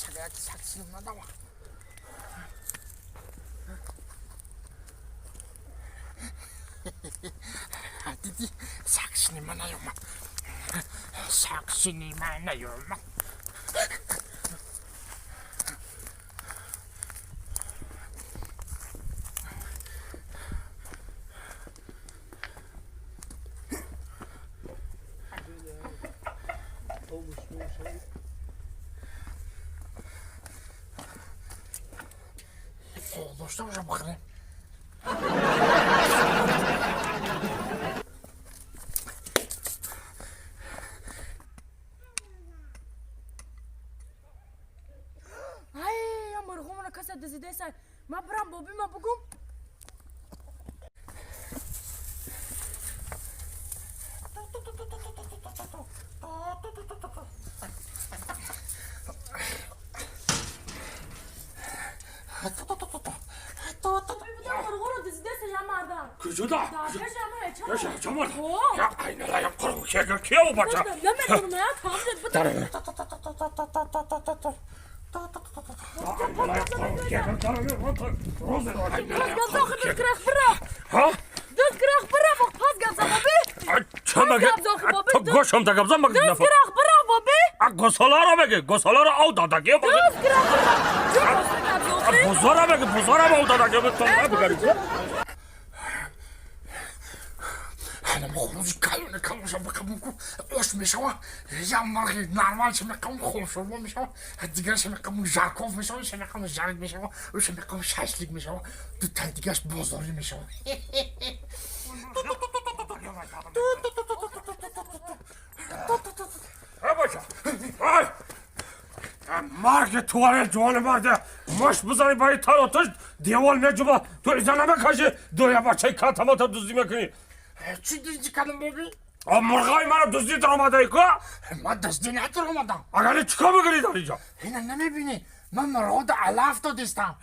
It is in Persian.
سگک سکسی ندارم. دیدی سکسی من نیومد. سکسی من نیومد. داشته باشم بخره. ای یا مرغومون کسی دزیده سر ما برم بابی ما بگم کجا؟ کجا؟ چمار؟ یا اینه لایم قرم که کیو بچه؟ گوشم تا گبزم مگه نفر. گوسالا رو بگه گوسالا رو آو داده که بگه. بزرا بگه بزرا آو داده که بگه. أنا مخروج كلنا كلنا بكمكم وش مشوا يا مرغي نورمال شو مكم خوش وما مشوا هديكاش مكم جاركوف مشوا شو مكم جارك مشوا وش مكم شاشليك مشوا تهديكاش بوزوري مشوا باشا مرگ توانه جوان مرده مش بزنی برای تاراتش دیوال نجوبا تو ایزا نمکشی دویا بچه کاتماتا دوزی میکنی چی دیدی کردم بابی؟ مرغای منو دزدی در آمده ای که؟ من دزدی نه در آمدم اگر چیکار میکنی در اینجا؟ اینه نمیبینی من مرغا در علف دادیستم